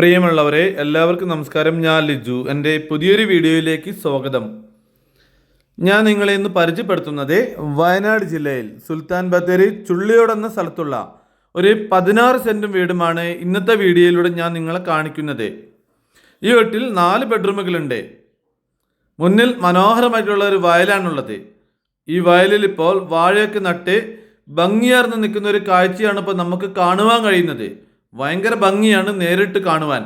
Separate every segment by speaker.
Speaker 1: പ്രിയമുള്ളവരെ എല്ലാവർക്കും നമസ്കാരം. ഞാൻ ലിജു. എൻ്റെ പുതിയൊരു വീഡിയോയിലേക്ക് സ്വാഗതം. ഞാൻ നിങ്ങളെ ഇന്ന് പരിചയപ്പെടുത്തുന്നത് വയനാട് ജില്ലയിൽ സുൽത്താൻ ബത്തേരി ചുള്ളിയോട് എന്ന സ്ഥലത്തുള്ള ഒരു 16 സെൻറ്റും വീടുമാണ് ഇന്നത്തെ വീഡിയോയിലൂടെ ഞാൻ നിങ്ങളെ കാണിക്കുന്നത്. ഈ വീട്ടിൽ 4 ബെഡ്റൂമുകളുണ്ട്. മുന്നിൽ മനോഹരമായിട്ടുള്ള ഒരു വയലാണുള്ളത്. ഈ വയലിൽ ഇപ്പോൾ വാഴയൊക്കെ നട്ട് ഭംഗിയാർന്ന് നിൽക്കുന്ന ഒരു കാഴ്ചയാണ് ഇപ്പോൾ നമുക്ക് കാണുവാൻ കഴിയുന്നത്. ഭയങ്കര ഭംഗിയാണ് നേരിട്ട് കാണുവാൻ.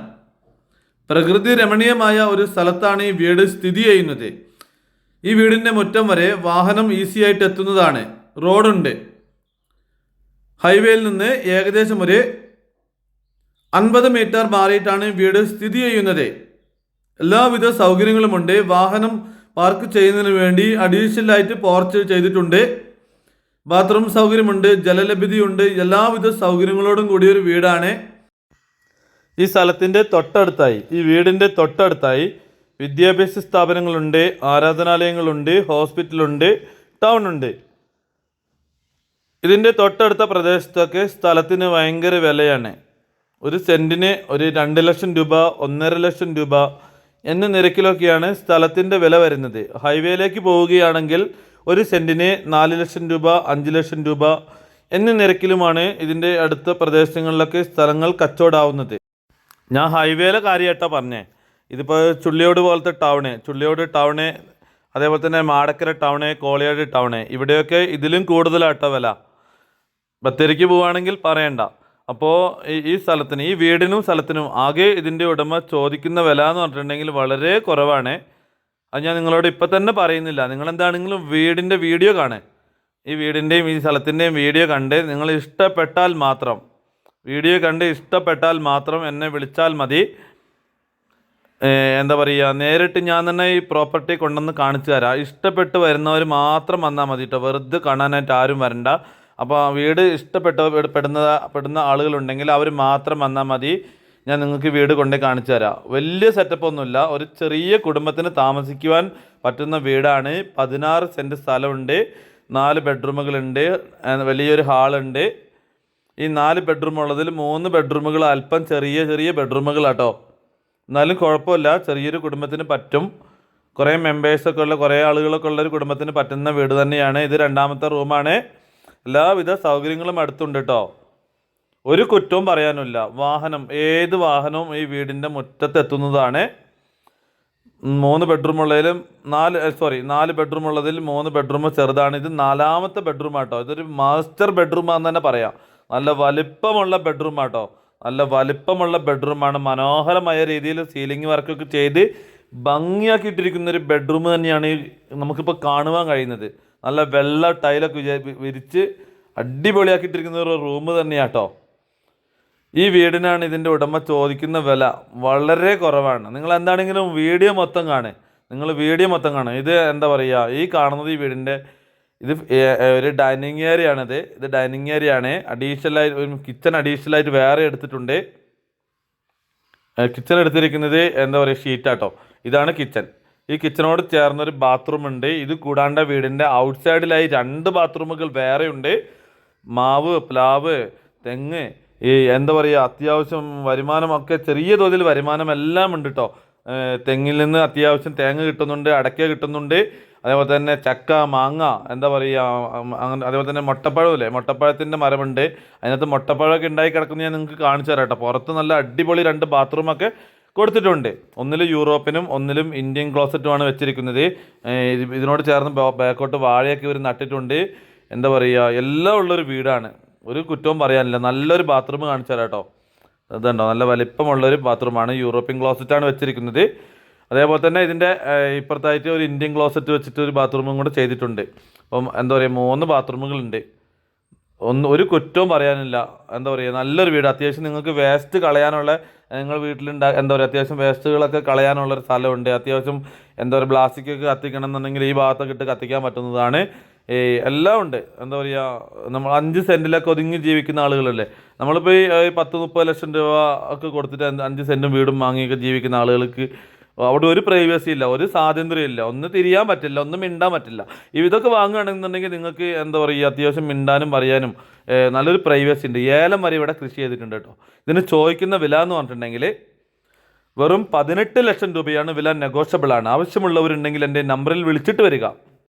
Speaker 1: പ്രകൃതി രമണീയമായ ഒരു സ്ഥലത്താണ് ഈ വീട് സ്ഥിതി ചെയ്യുന്നത്. ഈ വീടിൻ്റെ മുറ്റം വരെ വാഹനം ഈസി ആയിട്ട് എത്തുന്നതാണ്. റോഡുണ്ട്. ഹൈവേയിൽ നിന്ന് ഏകദേശം ഒരു 50 മീറ്റർ മാറിയിട്ടാണ് വീട് സ്ഥിതി ചെയ്യുന്നത്. എല്ലാവിധ സൗകര്യങ്ങളുമുണ്ട്. വാഹനം പാർക്ക് ചെയ്യുന്നതിന് വേണ്ടി അഡീഷണലായിട്ട് പോർച്ച് ചെയ്തിട്ടുണ്ട്. ബാത്റൂം സൗകര്യമുണ്ട്, ജലലഭ്യതയുണ്ട്. എല്ലാവിധ സൗകര്യങ്ങളോടും കൂടിയൊരു വീടാണ്. ഈ സ്ഥലത്തിൻ്റെ തൊട്ടടുത്തായി, ഈ വീടിൻ്റെ തൊട്ടടുത്തായി വിദ്യാഭ്യാസ സ്ഥാപനങ്ങളുണ്ട്, ആരാധനാലയങ്ങളുണ്ട്, ഹോസ്പിറ്റലുണ്ട്, ടൗൺ ഉണ്ട്. ഇതിൻ്റെ തൊട്ടടുത്ത പ്രദേശത്തൊക്കെ സ്ഥലത്തിന് ഭയങ്കര വിലയാണ്. ഒരു സെൻറ്റിന് ഒരു 2 ലക്ഷം രൂപ, 1.5 ലക്ഷം രൂപ എന്ന നിരക്കിലൊക്കെയാണ് സ്ഥലത്തിൻ്റെ വില വരുന്നത്. ഹൈവേയിലേക്ക് പോവുകയാണെങ്കിൽ ഒരു സെൻറ്റിന് 4 ലക്ഷം രൂപ, 5 ലക്ഷം രൂപ എന്ന നിരക്കിലുമാണ് ഇതിൻ്റെ അടുത്ത പ്രദേശങ്ങളിലൊക്കെ സ്ഥലങ്ങൾ കച്ചവടമാവുന്നത്. ഞാൻ ഹൈവേയിലെ കാര്യമായിട്ടാണ് പറഞ്ഞേ. ഇതിപ്പോൾ ചുള്ളിയോട് പോലത്തെ ചുള്ളിയോട് ടൗണ്, അതേപോലെ തന്നെ മാടക്കര ടൗണ്, കോളിയാട് ടൗണ്, ഇവിടെയൊക്കെ ഇതിലും കൂടുതലാട്ടോ വില. ബത്തേരിക്ക് പോവുകയാണെങ്കിൽ പറയണ്ട. അപ്പോൾ ഈ സ്ഥലത്തിന്, ഈ വീടിനും സ്ഥലത്തിനും ആകെ ഇതിൻ്റെ ഉടമ ചോദിക്കുന്ന വില എന്ന് പറഞ്ഞിട്ടുണ്ടെങ്കിൽ വളരെ കുറവാണ്. അത് ഞാൻ നിങ്ങളോട് ഇപ്പം തന്നെ പറയുന്നില്ല. നിങ്ങളെന്താണെങ്കിലും വീടിൻ്റെ വീഡിയോ കാണേ. ഈ വീടിൻ്റെയും ഈ സ്ഥലത്തിൻ്റെയും വീഡിയോ കണ്ട് നിങ്ങൾ ഇഷ്ടപ്പെട്ടാൽ മാത്രം, വീഡിയോ കണ്ട് ഇഷ്ടപ്പെട്ടാൽ മാത്രം എന്നെ വിളിച്ചാൽ മതി. എന്താ പറയുക, നേരിട്ട് ഞാൻ തന്നെ ഈ പ്രോപ്പർട്ടി കൊണ്ടുവന്ന് കാണിച്ചു തരാം. ഇഷ്ടപ്പെട്ട് വരുന്നവർ മാത്രം വന്നാൽ മതി കേട്ടോ. വെറുതെ കാണാനായിട്ട് ആരും വരണ്ട. അപ്പോൾ വീട് പെടുന്ന ആളുകളുണ്ടെങ്കിൽ അവർ മാത്രം വന്നാൽ മതി. ഞാൻ നിങ്ങൾക്ക് വീട് കൊണ്ടേ കാണിച്ചു തരാം. വലിയ സെറ്റപ്പ് ഒന്നുമില്ല. ഒരു ചെറിയ കുടുംബത്തിന് താമസിക്കുവാൻ പറ്റുന്ന വീടാണ്. 16 സെൻറ്റ് സ്ഥലമുണ്ട്, 4 ബെഡ്റൂമുകളുണ്ട്, വലിയൊരു ഹാളുണ്ട്. ഈ 4 ബെഡ്റൂം ഉള്ളതിൽ 3 ബെഡ്റൂമുകൾ അല്പം ചെറിയ ബെഡ്റൂമുകളാട്ടോ. എന്നാലും കുഴപ്പമില്ല, ചെറിയൊരു കുടുംബത്തിന് പറ്റും. കുറേ മെമ്പേഴ്സൊക്കെ ഉള്ള, കുറേ ആളുകളൊക്കെ ഉള്ളൊരു കുടുംബത്തിന് പറ്റുന്ന വീട് തന്നെയാണ്. ഇത് 2ാമത്തെ റൂമാണ്. എല്ലാവിധ സൗകര്യങ്ങളും അടുത്തുണ്ട് കേട്ടോ. ഒരു കുറ്റവും പറയാനുമില്ല. ഏത് വാഹനവും ഈ വീടിൻ്റെ മുറ്റത്തെത്തുന്നതാണ്. 3 ബെഡ്റൂം ഉള്ളതിലും 4 ബെഡ്റൂം ഉള്ളതിൽ 3 ബെഡ്റൂം ചെറുതാണ്. ഇത് 4ാമത്തെ ബെഡ്റൂം ആട്ടോ. ഇതൊരു മാസ്റ്റർ ബെഡ്റൂമാണെന്ന് തന്നെ പറയാം. നല്ല വലിപ്പമുള്ള ബെഡ്റൂമാട്ടോ. നല്ല വലിപ്പമുള്ള ബെഡ്റൂമാണ്. മനോഹരമായ രീതിയിൽ സീലിംഗ് വർക്കൊക്കെ ചെയ്ത് ഭംഗിയാക്കിയിട്ടിരിക്കുന്നൊരു ബെഡ്റൂം തന്നെയാണ് നമുക്കിപ്പോൾ കാണുവാൻ കഴിയുന്നത്. നല്ല വെള്ള ടൈലൊക്കെ വിരിച്ച് അടിപൊളിയാക്കിയിട്ടിരിക്കുന്ന ഒരു റൂം തന്നെയാട്ടോ. ഈ വീടിനാണ് ഇതിൻ്റെ ഉടമ ചോദിക്കുന്ന വില വളരെ കുറവാണ്. നിങ്ങൾ എന്താണെങ്കിലും വീഡിയോ മൊത്തം കാണും. ഇത് എന്താ പറയുക, ഈ കാണുന്നത് ഈ വീടിൻ്റെ ഒരു ഡൈനിങ് ഏരിയ ആണിത്. ഇത് ഡൈനിങ് ഏരിയ ആണ്. അഡീഷണലായിട്ട് ഒരു കിച്ചൺ അഡീഷണലായിട്ട് വേറെ എടുത്തിട്ടുണ്ട്. കിച്ചൺ എടുത്തിരിക്കുന്നത് എന്താ പറയുക, ഷീറ്റാട്ടോ. ഇതാണ് കിച്ചൺ. ഈ കിച്ചണോട് ചേർന്നൊരു ബാത്റൂം ഉണ്ട്. ഇത് കൂടാണ്ട് വീടിൻ്റെ ഔട്ട് സൈഡിലായി 2 ബാത്റൂമുകൾ വേറെ ഉണ്ട്. മാവ്, പ്ലാവ്, തെങ്ങ്, ഈ എന്താ പറയുക, അത്യാവശ്യം വരുമാനമൊക്കെ ചെറിയ തോതിൽ വരുമാനം എല്ലാം ഉണ്ട് കേട്ടോ. തെങ്ങിൽ നിന്ന് അത്യാവശ്യം തേങ്ങ കിട്ടുന്നുണ്ട്, അടയ്ക്ക കിട്ടുന്നുണ്ട്, അതേപോലെ തന്നെ ചക്ക, മാങ്ങ, എന്താ പറയുക, അങ്ങനെ. അതേപോലെ തന്നെ മുട്ടപ്പഴമില്ലേ, മുട്ടപ്പഴത്തിൻ്റെ മരമുണ്ട്. അതിനകത്ത് മുട്ടപ്പഴമൊക്കെ ഉണ്ടായി കിടക്കുന്നത് ഞാൻ നിങ്ങൾക്ക് കാണിച്ചു തരാം കേട്ടോ. പുറത്ത് നല്ല അടിപൊളി 2 ബാത്റൂമൊക്കെ കൊടുത്തിട്ടുണ്ട്. ഒന്നിൽ യൂറോപ്പിനും ഒന്നിലും ഇന്ത്യൻ ക്ലോസറ്റുമാണ് വെച്ചിരിക്കുന്നത്. ഇതിനോട് ചേർന്ന് ബാക്കോട്ട് വാഴയൊക്കെ ഇവർ നട്ടിട്ടുണ്ട്. എന്താ പറയുക, എല്ലാം ഉള്ളൊരു വീടാണ്. ഒരു കുറ്റവും പറയാനില്ല. നല്ലൊരു ബാത്റൂം കാണിച്ചു തരാം കേട്ടോ. അതുണ്ടോ, നല്ല വലിപ്പമുള്ളൊരു ബാത്റൂമാണ്. യൂറോപ്യൻ ക്ലോസറ്റാണ് വെച്ചിരിക്കുന്നത്. അതേപോലെ തന്നെ ഇതിൻ്റെ ഇപ്പുറത്തായിട്ട് ഒരു ഇന്ത്യൻ ക്ലോസറ്റ് വെച്ചിട്ട് ഒരു ബാത്റൂമും കൂടെ ചെയ്തിട്ടുണ്ട്. അപ്പം എന്താ പറയുക, 3 ബാത്റൂമുകളുണ്ട്. ഒരു കുറ്റവും പറയാനില്ല. എന്താ പറയുക, നല്ലൊരു വീട്. അത്യാവശ്യം നിങ്ങൾക്ക് വേസ്റ്റ് കളയാനുള്ള, നിങ്ങൾ എന്താ പറയുക, അത്യാവശ്യം വേസ്റ്റുകളൊക്കെ കളയാനുള്ളൊരു സ്ഥലമുണ്ട്. അത്യാവശ്യം എന്താ പറയുക, പ്ലാസ്റ്റിക്കൊക്കെ കത്തിക്കണം എന്നുണ്ടെങ്കിൽ ഈ ഭാഗത്തൊക്കെ ഇട്ട് കത്തിക്കാൻ പറ്റുന്നതാണ്. എല്ലാം ഉണ്ട്. എന്താ പറയുക, നമ്മൾ 5 സെൻറ്റിലൊക്കെ ഒതുങ്ങി ജീവിക്കുന്ന ആളുകളല്ലേ. നമ്മളിപ്പോൾ ഈ 10-30 ലക്ഷം രൂപ ഒക്കെ കൊടുത്തിട്ട് 5 സെൻറ്റും വീടും വാങ്ങിയൊക്കെ ജീവിക്കുന്ന ആളുകൾക്ക് അവിടെ ഒരു പ്രൈവസി ഇല്ല, ഒരു സ്വാതന്ത്ര്യം ഇല്ല, ഒന്ന് തിരിയാൻ പറ്റില്ല, ഒന്നും മിണ്ടാൻ പറ്റില്ല. ഇതൊക്കെ വാങ്ങുകയാണെന്നുണ്ടെങ്കിൽ നിങ്ങൾക്ക് എന്താ പറയുക, അത്യാവശ്യം മിണ്ടാനും പറയാനും നല്ലൊരു പ്രൈവസി ഉണ്ട്. ഏലം വരെ ഇവിടെ കൃഷി ചെയ്തിട്ടുണ്ട് കേട്ടോ. ഇതിന് ചോദിക്കുന്ന വില എന്ന് പറഞ്ഞിട്ടുണ്ടെങ്കിൽ വെറും 18 ലക്ഷം രൂപയാണ് വില, നെഗോഷ്യബിൾ ആണ്. ആവശ്യമുള്ളവരുണ്ടെങ്കിൽ എൻ്റെ നമ്പറിൽ വിളിച്ചിട്ട് വരിക.